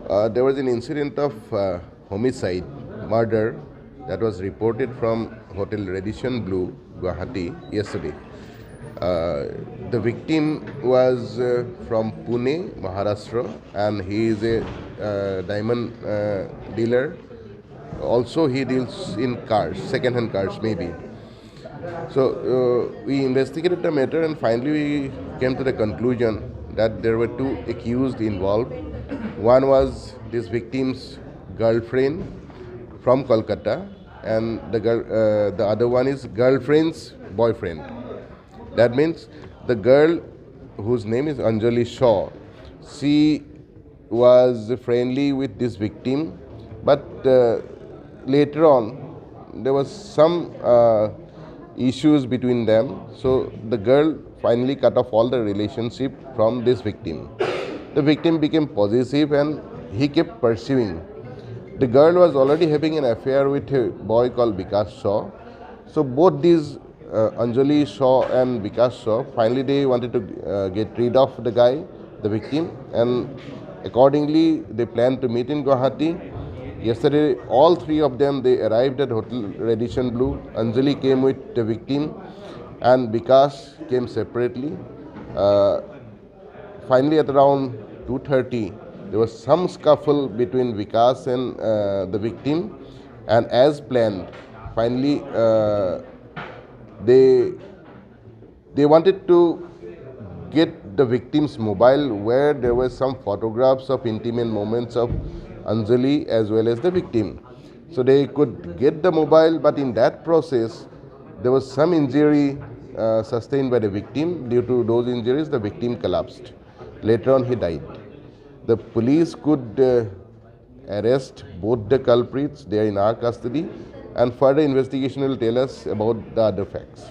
There was an incident of homicide, murder, that was reported from Hotel Radisson Blue, Guwahati, yesterday. The victim was from Pune, Maharashtra, and he is a diamond dealer. Also, he deals in cars, second-hand cars, maybe. So we investigated the matter, and finally we came to the conclusion that there were two accused involved. One was this victim's girlfriend from Kolkata, and the other one is girlfriend's boyfriend. That means the girl, whose name is Anjali Shaw, she was friendly with this victim, but later on there was some issues between them. So the girl finally cut off all the relationship from this victim. The victim became possessive and he kept pursuing. The girl was already having an affair with a boy called Vikas Shaw. So both these Anjali Shaw and Vikas Shaw, finally they wanted to get rid of the guy, the victim, and accordingly they planned to meet in Guwahati. Yesterday, all three of them, they arrived at Hotel Radisson Blue. Anjali came with the victim and Vikas came separately. Finally, at around 2:30, there was some scuffle between Vikas and the victim, and as planned, finally they wanted to get the victim's mobile, where there were some photographs of intimate moments of Anjali as well as the victim. So they could get the mobile, but in that process, there was some injury sustained by the victim. Due to those injuries, the victim collapsed. Later on, he died. The police could arrest both the culprits. They are in our custody, and further investigation will tell us about the other facts.